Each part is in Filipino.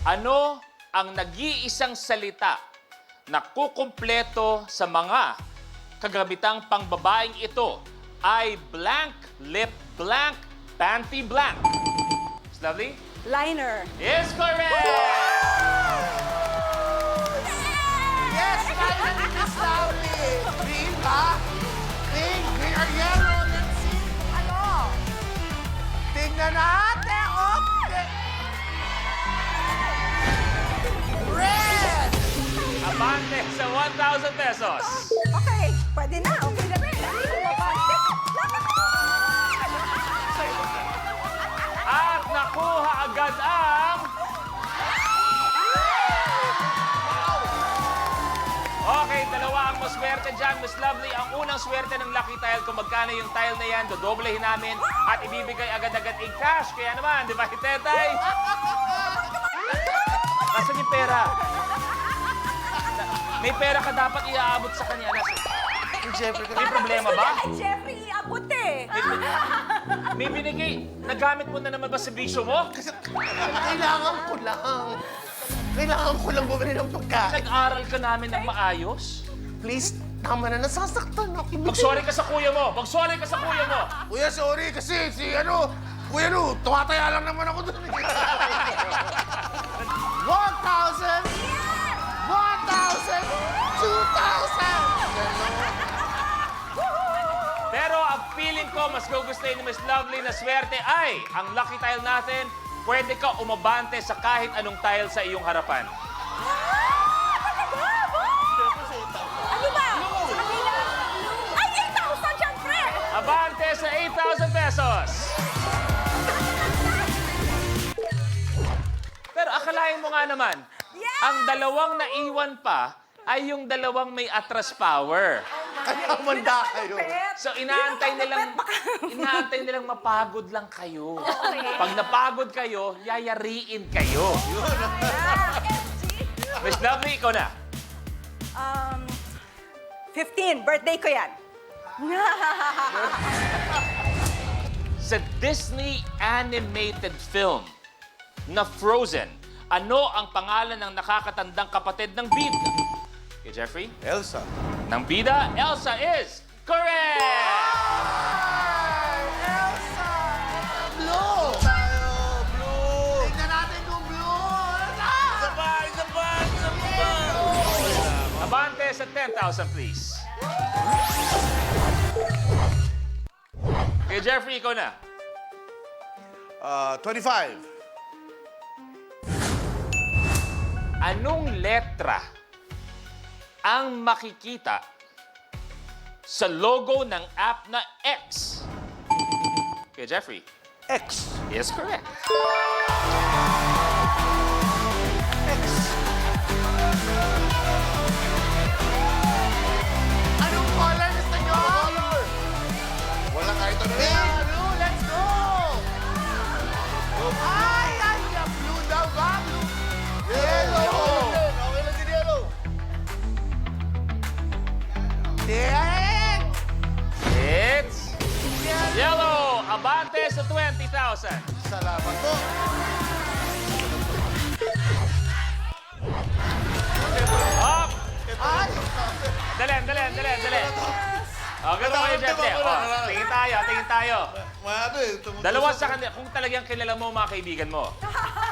Ano ang nag-iisang salita na kukumpleto sa mga kagamitang pangbabaeng ito ay blank, lip blank, panty blank? It's lovely. Liner. Is correct! Yes, finally, Miss Lovely! Green ba? Pink, green or yellow? Let's see. Ano? Tingnan natin. Okay. Red! Abante sa 1,000 pesos. Okay, pwede na. Okay na rin. At nakuha agad ang... Okay, dalawa ang maswerte dyan, Miss Lovely. Ang unang swerte ng lucky tile, kung magkano yung tile na yan, dodoblehin namin at ibibigay agad-agad in cash. Kaya naman, di ba, Hitetay? Nasaan yung pera? May pera ka dapat iaabot sa kanya. Jeffrey, May problema ba? Jeffrey, iabot eh. May binigay. Nagamit mo na naman ba sa bisyo mo? kailangan ko lang. Kailangan ko lang bumili ng pagkain. Nag-aral ka namin ng maayos? Please, tama na, nasasaktan ako. Mag-sorry ka sa kuya mo. Mag-sorry ka sa kuya mo. Kuya, sorry kasi Kuya, tumataya lang naman ako doon. 1,000! 1,000! 2,000! Pero ang feeling ko, mas gugustuhin ni Miss Lovely na swerte ay ang lucky tile natin, pwede ka umabante sa kahit anong tile sa iyong harapan. Ano ba? Sa kanila? Ay, 8,000 syempre! Abante sa 8,000 pesos! Pero akalain mo nga naman, Yes! ang dalawang naiwan pa ay yung dalawang may atras power. Kaya manda kayo. So inaantay nilang mapagod lang kayo. Pag napagod kayo, yayariin kayo. Miss Lovely, ikaw na. 15, birthday ko yan. Sa Disney animated film na Frozen, ano ang pangalan ng nakakatandang kapatid ng bida? Okay, Jeffrey? Elsa. Ng bida, Elsa is correct! Elsa! Blue! Tayo, blue! Tingnan natin kung blue! Isa pa! Abante sa 10,000, please. Okay, Jeffrey, ikaw na. 25. Anong letra ang makikita sa logo ng app na X? Okay, Jeffrey. X. Is correct. X. Anong color gusto nyo? Color. Wala kahit ano yan. Blue, let's go! Ay, blue daw ba? Blue. Yellow. Okay lang din yellow. Yan! It's yellow. Abante sa 20,000. Salamat po. Up! Ay! Dali. Okay ba kayo, Jeffrey? Tingin tayo. Dalawa sa kanila, kung talagang kilala mo mga kaibigan mo,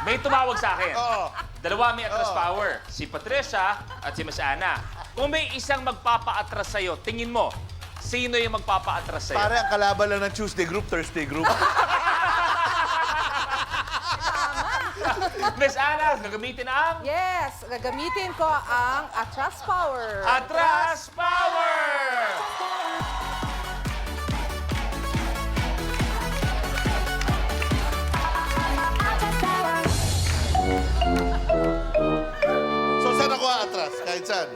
may tumawag sa akin. Oo. Dalawa may atras power. Si Patricia at si Miss Ana. Kung may isang magpapa-atras sa'yo, tingin mo, sino yung magpapa-atras sa'yo? Pare, ang kalaban lang ng Tuesday group, Thursday group. Miss Ana, gagamitin ang Yes, gagamitin ko ang Atras Power. Atras Power! So, saan ako atras? Kahit saan?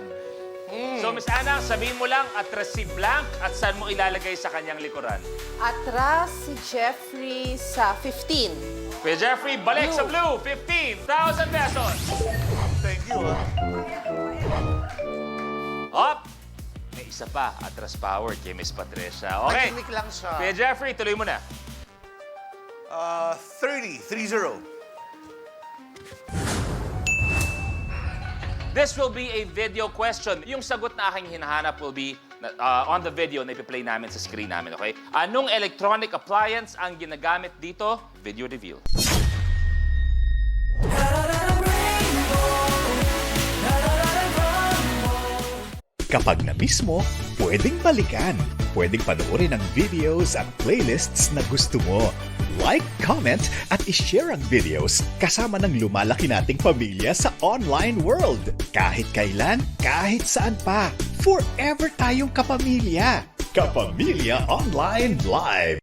So, Miss Ana, sabihin mo lang, atras si Blank at saan mo ilalagay sa kanyang likuran? Atras si Jeffrey sa 15. Kuya Jeffrey, balik sa blue, 15,000 pesos. Thank you, ha? Up! May isa pa, atras power kay Miss Patricia. Okay. Tahimik lang siya. Kuya Jeffrey, tuloy mo na. 30. This will be a video question. Yung sagot na aking hinahanap will be on the video na ipi-play namin sa screen namin, okay? Anong electronic appliance ang ginagamit dito? Video reveal. Kapag na-miss mo, pwedeng balikan. Pwedeng panoorin ang videos at playlists na gusto mo. Like, comment, at ishare ang videos kasama ng lumalaki nating pamilya sa online world. Kahit kailan, kahit saan pa. Forever tayong kapamilya. Kapamilya Online Live.